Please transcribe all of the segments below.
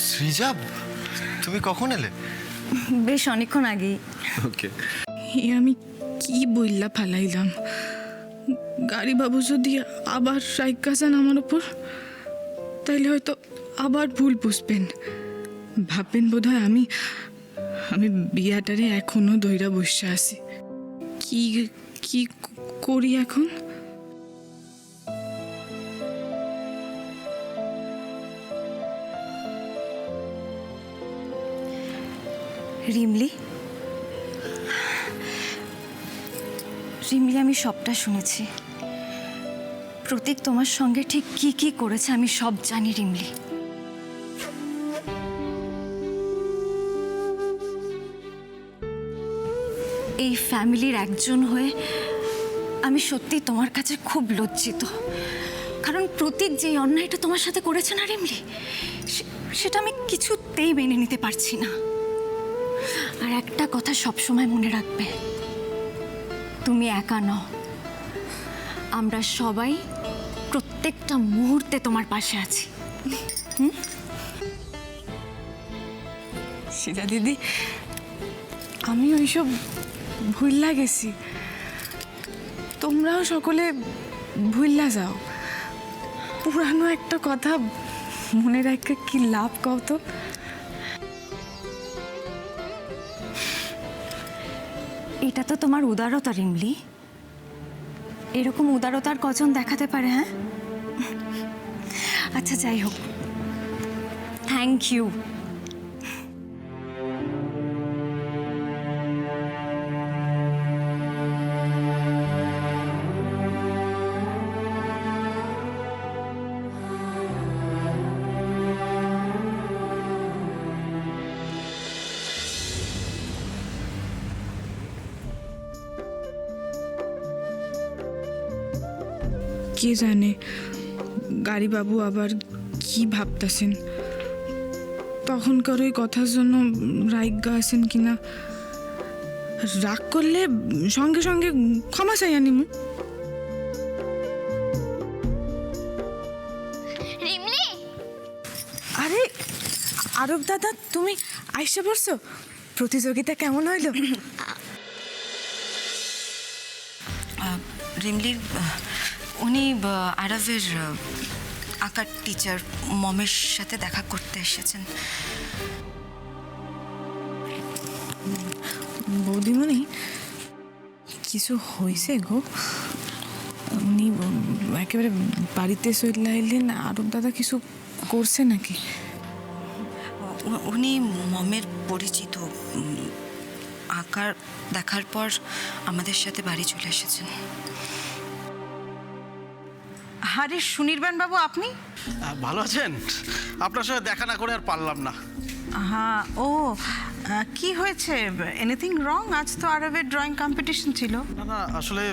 সৃজা, তুমি কখন এলে? বেশ অনেকক্ষণ আগেই। ওকে। আমি কি বইল্লা ফালাইলাম? গাড়ি বাবু যদি আবার রাইগা যান আমার উপর, তাইলে হয়তো আবার ভুল বুঝবেন, ভাববেন বোধ হয় আমি বিয়াটারে এখনো দইরা বসে আছি। কি কি করি এখন? রিমলি, রিমলি, আমি সবটা শুনেছি। প্রতীক তোমার সঙ্গে ঠিক কি কি করেছে আমি সব জানি রিমলি। এই ফ্যামিলির একজন হয়ে আমি সত্যি তোমার কাছে খুব লজ্জিত, কারণ প্রতীক যে অন্যায়টা তোমার সাথে করেছে না রিমলি, সেটা আমি কিছুতেই মেনে নিতে পারছি না। আর একটা কথা সবসময় মনে রাখবে, তুমি একা নও, আমরা সবাই প্রত্যেকটা মুহূর্তে তোমার পাশে আছি। সীতা দিদি, আমি ওইসব ভুললা গেছি, তোমরাও সকলে ভুললা যাও। পুরানো একটা কথা মনে রাখা কি লাভ কও তো? এটা তো তোমার উদারতা রিমলি, এরকম উদারতার কজন দেখাতে পারে? হ্যাঁ, আচ্ছা যাই হোক, থ্যাংক ইউ। কে জানে গাড়ি বাবু আবার কি ভাবতেছেন, তখনকার ওই কথার জন্য রাইগা আছেন কিনা। রাগ করলে সঙ্গে সঙ্গে ক্ষমা চাই আনিমু। রিমলি, আরে আরব দাদা, তুমি আইসা পড়ছো? প্রতিযোগিতা কেমন হইল? রিমলির উনি আরবের আঁকার টিচার মমের সাথে দেখা করতে এসেছেন। বৌদিমণি, কিছু হয়েছে গো? উনি একেবারে বাড়িতে চলে আইলেন, আরব দাদা কিছু করছে নাকি? উনি মমের পরিচিত, আঁকার দেখার পর আমাদের সাথে বাড়ি চলে এসেছেন। আরে সুনির্বাণ বাবু, আপনি? ভালো আছেন? আপনার সাথে দেখা না করে আর পারলাম না। হ্যাঁ, ও কি হয়েছে? Anything wrong? আজ তো আরবের ড্রয়িং কম্পিটিশন ছিল। না না, আসলে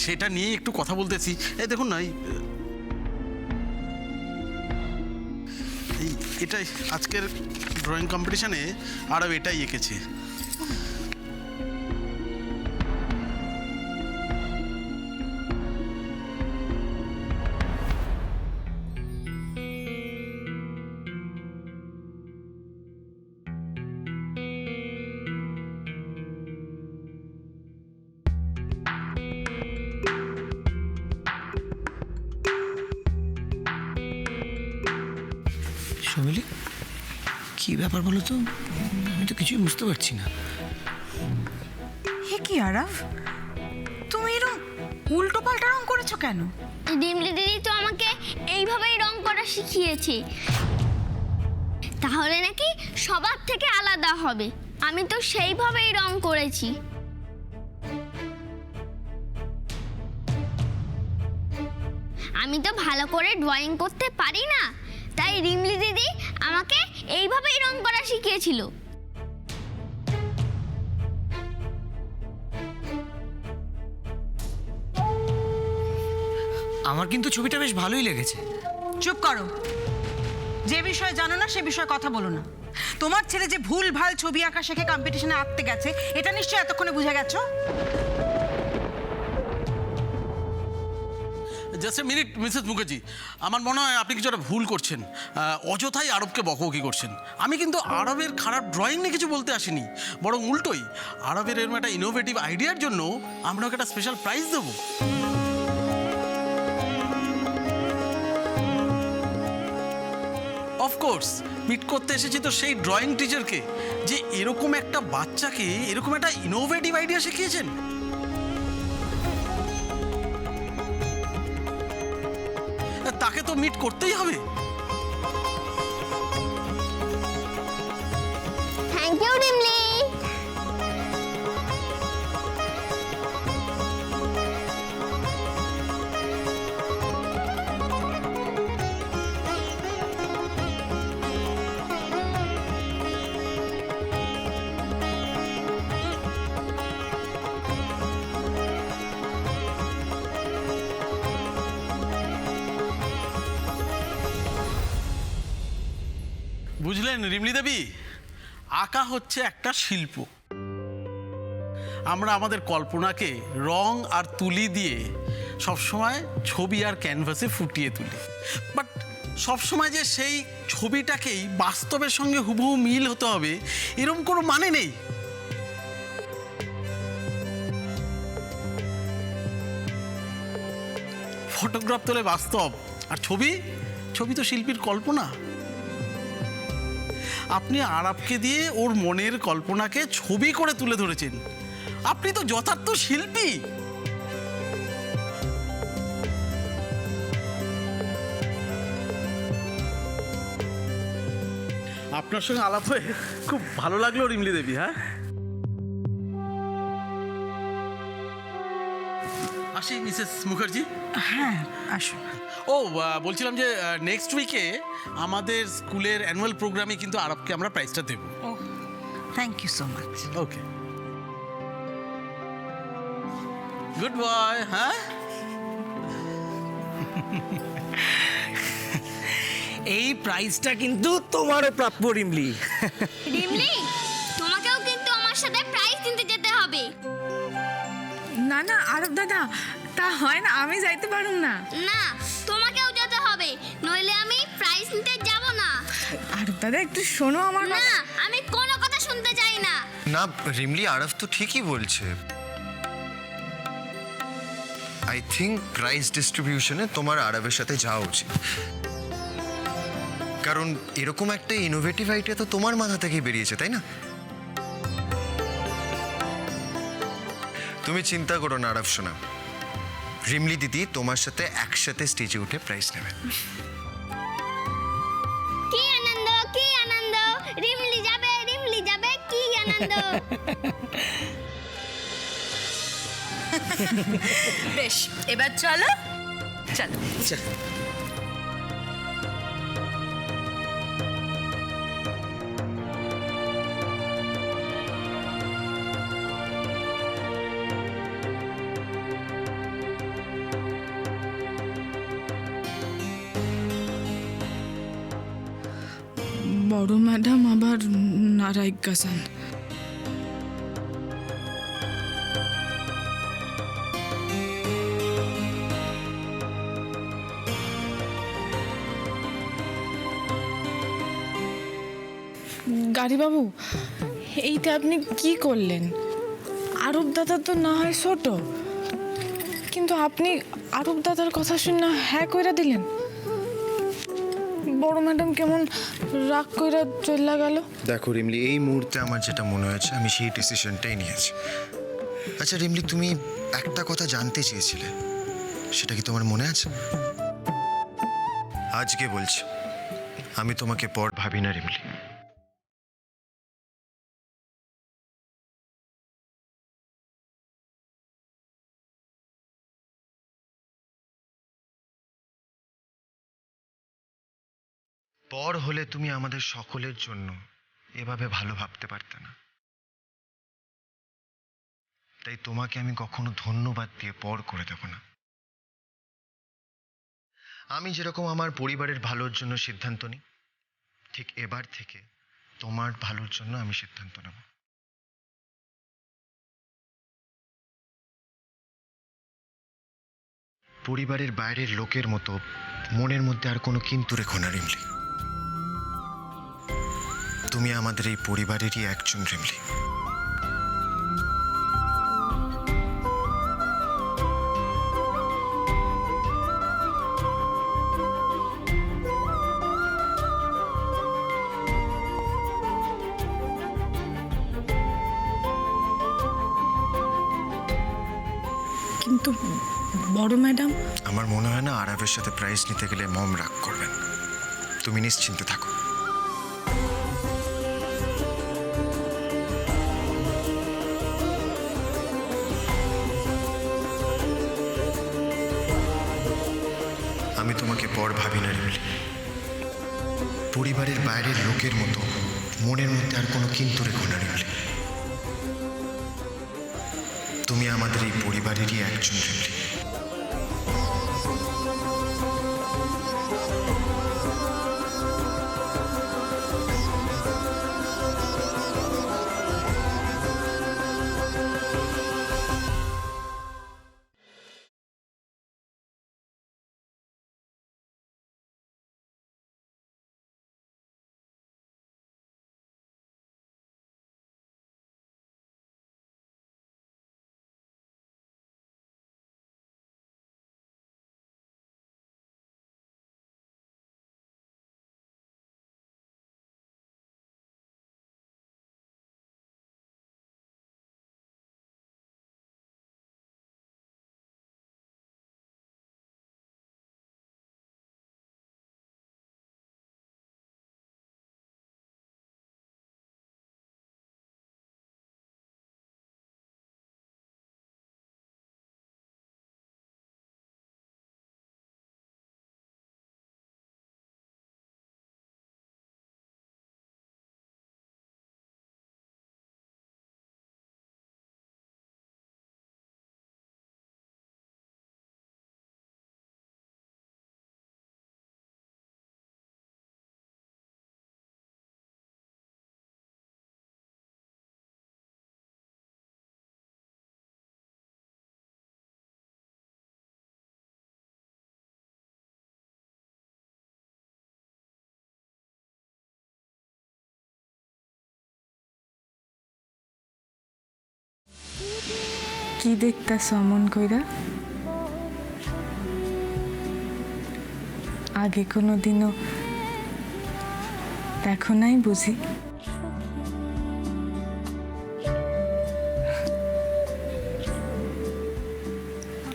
সেটা নিয়ে একটু কথা বলতেছি। এই দেখুন না, এটাই আজকের ড্রয়িং কম্পিটিশনে আরব এটাই এঁকেছে। শৈলী, কি ব্যাপার বলো তো? আমি তো কিছুই বুঝতে পারছি না। হে কি আরব, তুমি এরকম উল্টো পাল্টা রং করেছো কেন? রিমলি দিদি তো আমাকে এইভাবেই রং করা শিখিয়েছে, তাহলে নাকি সবার থেকে আলাদা হবে। আমি তো সেইভাবেই রং করেছি। আমি তো ভালো করে ড্রয়িং করতে পারি না, তাই রিমলি দিদি আমাকে এইভাবেই রং করা শিখিয়েছিল। আমার কিন্তু ছবিটা বেশ ভালোই লেগেছে। চুপ করো, যে বিষয়ে জানো না সে বিষয়ে কথা বলো না। তোমার ছেলে যে ভুল ভাল ছবি আঁকা শেখে কম্পিটিশনে আঁকতে গেছে, এটা নিশ্চয়ই এতক্ষণে বুঝে গেছো। Just a minute Mrs Mukherjee, আমার মনে হয় আপনি কিছু একটা ভুল করছেন। অযথাই আরবকে বকবকি করছেন। আমি কিন্তু আরবের খারাপ ড্রয়িং নিয়ে কিছু বলতে আসিনি, বরং উল্টোই আরবের এরকম একটা ইনোভেটিভ আইডিয়ার জন্য আমরা ওকে একটা স্পেশাল প্রাইজ দেবো। অফকোর্স মিট করতে এসেছি তো সেই ড্রয়িং টিচারকে, যে এরকম একটা বাচ্চাকে এরকম একটা ইনোভেটিভ আইডিয়া শিখিয়েছেন। তাকে তো মিট করতেই হবে। Thank you Rimli. বুঝলেন রিমলি দেবী, আঁকা হচ্ছে একটা শিল্প। আমরা আমাদের কল্পনাকে রং আর তুলি দিয়ে সবসময় ছবি আর ক্যানভাসে ফুটিয়ে তুলি, বাট সবসময় যে সেই ছবিটাকেই বাস্তবের সঙ্গে হুবহু মিল হতে হবে এরকম কোনো মানে নেই। ফটোগ্রাফ তোলে বাস্তব, আর ছবি তো শিল্পীর কল্পনা। আপনি আরবকে দিয়ে ওর মনের কল্পনাকে ছবি করে তুলে ধরেছেন। আপনি তো যথার্থ শিল্পী। আপনার সঙ্গে আলাপ হয়ে খুব ভালো লাগলো রিমলি দেবী। হ্যাঁ, আসি মিসেস মুখার্জি। হ্যাঁ, আসুন। ও বলছিলাম যে নেক্সট উইকে আমাদের স্কুলের অ্যানুয়াল প্রোগ্রামে কিন্তু আরবকে আমরা প্রাইজটা দেব। ও, thank you so much. Okay, good boy. হ্যাঁ, এই প্রাইজটা কিন্তু তোমারও প্রাপ্য রিমলি। রিমলি, তোমাকেও কিন্তু আমার সাথে প্রাইজ নিতে যেতে হবে। না না আরব দাদা, তা হয় না, আমি যাইতে পারুম না। না, তোমাকেও যেতে হবে, নইলে আমি প্রাইজ নিতে যাব না। আরব দাদা একটু শোনো আমার না, কথা। আমি কোনো কথা শুনতে চাই না। না রিমলি, আরব তো ঠিকই বলছে। আই থিঙ্ক প্রাইজ ডিস্ট্রিবিউশনে তোমার আরবের সাথে যাওয়া উচিত, কারণ এরকম একটা ইনোভেটিভ আইডিয়া তো তোমার মাথা থেকেই বেরিয়েছে, তাই না? তুমি চিন্তা করো না আরব শোনা, রিমলি দিদি তোমার সাথে একসাথে স্টেজে উঠে প্রাইজ নেবে। কি আনন্দ, কি আনন্দ! রিমলি যাবে, কি আনন্দ! বেশ, এবার চলো চলো। বড় ম্যাডাম আবার নারায়ক গাছান। গাড়িবাবু, এইটা আপনি কি করলেন? আরব দাদা তো না হয় ছোট, কিন্তু আপনি আরব দাদার কথা শুনে হ্যাঁ কইরা দিলেন। বড় ম্যাডাম কেমন রাগ কইরা চলে গেল। দেখো রিমলি, এই মুহূর্তে আমার যেটা মনে হয়েছে আমি সেই ডিসিশনটাই নিয়েছি। আচ্ছা রিমলি, তুমি একটা কথা জানতে চেয়েছিলে, সেটা কি তোমার মনে আছে? আজকে বলছি, আমি তোমাকে পর ভাবি না রিমলি। পর হলে তুমি আমাদের সকলের জন্য এভাবে ভালো ভাবতে পারতে না, তাই তোমাকে আমি কখনো ধন্যবাদ দিয়ে পর করে দেব না। আমি যেরকম আমার পরিবারের ভালোর জন্য সিদ্ধান্ত নিই, ঠিক এবার থেকে তোমার ভালোর জন্য আমি সিদ্ধান্ত নেব। পরিবারের বাইরের লোকের মতো মনের মধ্যে আর কোনো কিন্তু রেখো না রিমলি। তুমি আমাদের এই পরিবারেরই একজন রিমলি। কিন্তু বড় ম্যাডাম, আমার মনে হয় না আরবের সাথে প্রাইজ নিতে গেলে মম রাগ করবেন। তুমি নিশ্চিন্তে থাকো। আমি তোমাকে পর ভাবি না রিমলি। পরিবারের বাইরের লোকের মতো মনের মধ্যে আর কোনো কিন্তু রেখো না রিমলি। তুমি আমাদের এই পরিবারেরই একজন রিমলি। কি দেখতাছ অমন কইরা? আগে কোনো দিনও দেখো নাই বুঝি?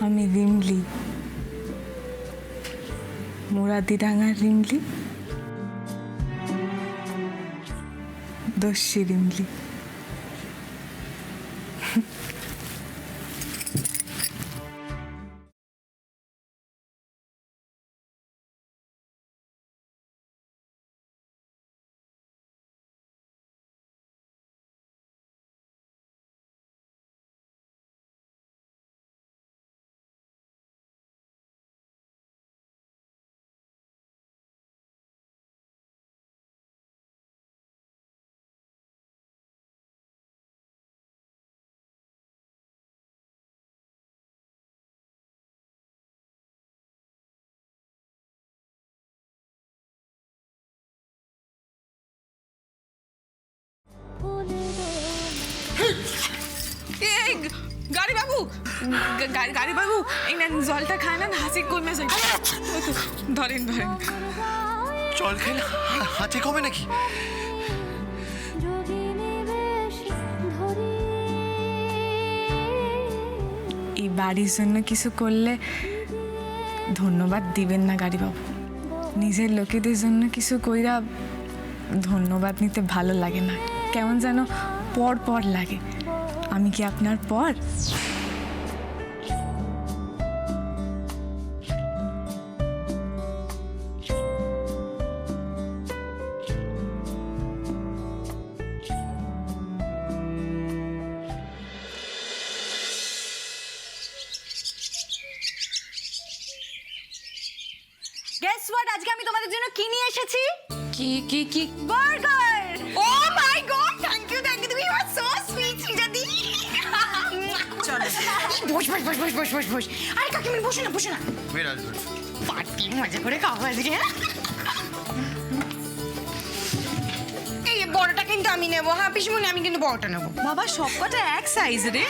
আমি রিমলি, মুরাদিডাঙ্গার রিমলি, দস্যি রিমলি। এই গাড়ি বাবু, গাড়ি বাবু, এই নেন জলটা খায় না, হাসি কমে যায়। ধরেন ধরেন। জল খেলে হাতে কমে নাকি? এই বাড়ির জন্য কিছু করলে ধন্যবাদ দিবেন না গাড়ি বাবু। নিজের লোকেদের জন্য কিছু কইরা ধন্যবাদ নিতে ভালো লাগে না, কেমন যেন পর পর লাগে। আমি কি আপনার পর? গেস হোয়াট, আজকে আমি তোমাদের জন্য কি নিয়ে এসেছি? কি কি কি? Burger! Oh my God, thank you, তুমি আর সো সুইট শ্রীজাদি। চলো বস বস বস বস বস বস বস আরে কাকিমা বসো না বসো না বিরাজ পার্টি মজা করে খাবো আজকে হ্যাঁ এই বড়টা কিন্তু আমি নেবো হ্যাঁ পিসমনি আমি কিন্তু বড়টা নেবো বাবা সবকটা এক সাইজ রে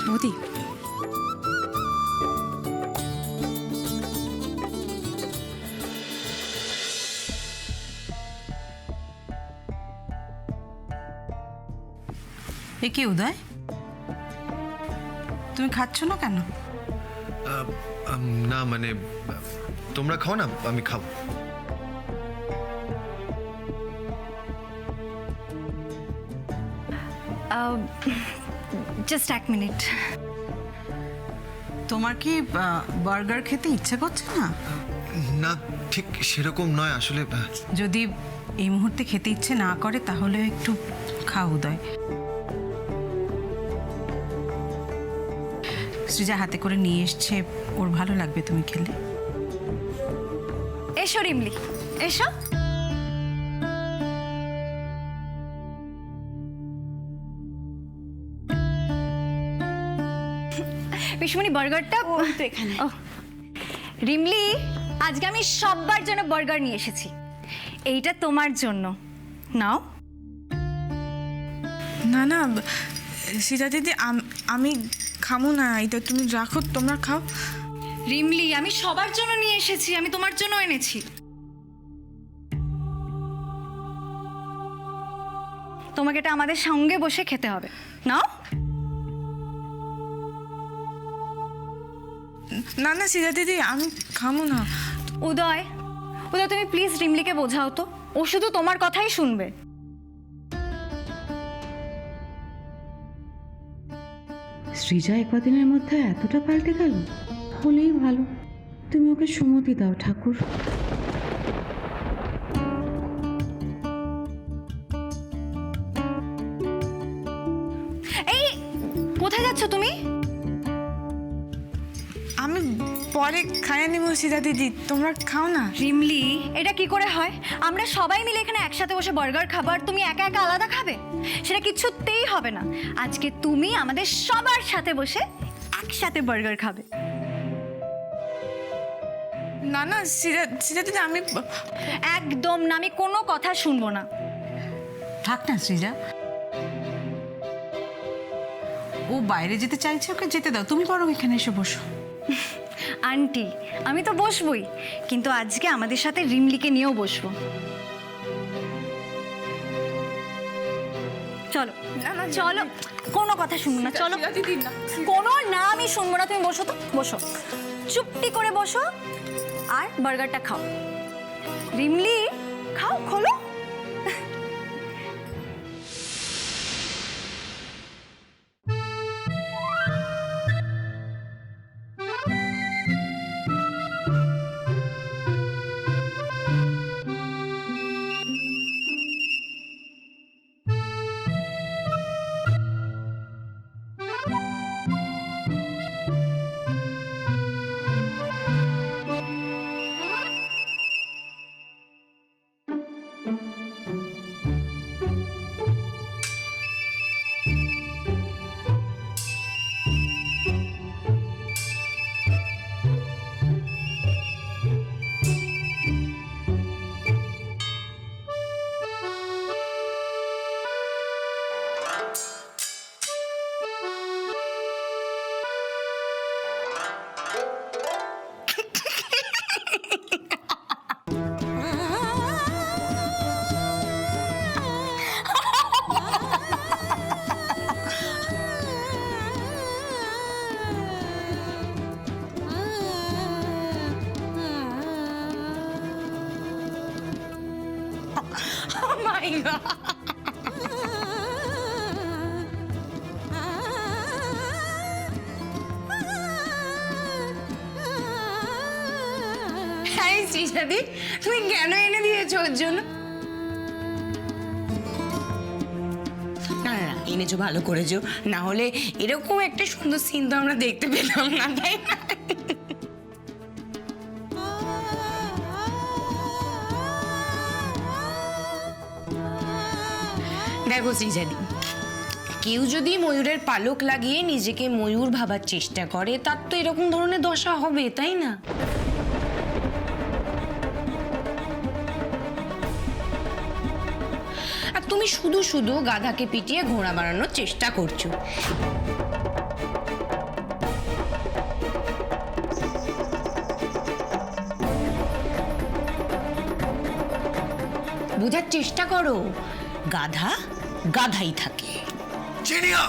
মোদি এ কি উদয় তুমি খাচ্ছ না কেন? না মানে তোমরা খাও না, আমি খাবো। জাস্ট এক মিনিট। তোমার কি বার্গার খেতে ইচ্ছে করছে না? না ঠিক সেরকম নয় আসলে। যদি এই মুহূর্তে খেতে ইচ্ছে না করে তাহলে একটু খাও উদয়। সৃজা হাতে করে নিয়ে এসছে, ওর ভালো লাগবে তুমি খেলে। এসো রিমলি, এসো। পিসমনি বার্গারটা তো এখানে। রিমলি, আজকে আমি সবার জন্য বার্গার নিয়ে এসেছি। এইটা তোমার জন্য, নাও। না না সীতা দিদি আমি খামো না, এটা তুমি রাখো, তোমরা খাও। রিমলি, আমি সবার জন্য নিয়ে এসেছি, আমি তোমার জন্য এনেছি। তোমাকে এটা আমাদের সঙ্গে বসে খেতে হবে, নাও। না না সীতা দিদি আমি খামো না। উদয়, উদয় তুমি প্লিজ রিমলিকে বোঝাও তো, ও শুধু তোমার কথাই শুনবে। সৃজা কদিনের মধ্যে এতটা পাল্টে গেল, হলেই ভালো। তুমি ওকে সুমতি দাও ঠাকুর। এই কোথায় যাচ্ছ তুমি? আমি পরে খাইয়ে নিব সীতা দিদি, তোমরা খাও না। রিমলি, এটা কি করে হয়? আমরা সবাই মিলে এখানে একসাথে বসে বার্গার খাবার, তুমি একা একা আলাদা খাবে? সেটা কিছুতেই হবে না। আজকে তুমি আমাদের সবার সাথে বসে একসাথে বার্গার খাবে। না না সীতা দিদি আমি একদম না, আমি কোনো কথা শুনবো না। থাক না সৃজা, ও বাইরে যেতে চাইছে, ওকে যেতে দাও। তুমি বরং এখানে এসে বসো। আন্টি, আমি তো বসবই, কিন্তু আজকে আমাদের সাথে রিমলিকে নিয়েও বসবো। চলো চলো, কোনো কথা শুনবো না, চলো। দিদি না, কোনো না, আমি শুনবো না। তুমি বসো তো, বসো, চুপটি করে বসো আর বার্গারটা খাও। রিমলি, খাও, খোলো। সৃজাদি, তুমি কেন এনে দিয়েছো ওর জন্য? না না, এনেছো ভালো করেছো, না হলে এরকম একটা সুন্দর সিন তো আমরা দেখতে পেলাম না, তাই না? দেখো শ্রীজানি, কেউ যদি ময়ূরের পালক লাগিয়ে নিজেকে ময়ূর ভাবার চেষ্টা করে তার তো এরকম ধরনের দশা হবে, তাই না? আর তুমি শুধু শুধু গাধাকে পিটিয়ে ঘোড়া বানানোর চেষ্টা করছো। বোঝার চেষ্টা করো, গাধা গাধাই থাকে। চিনিয়া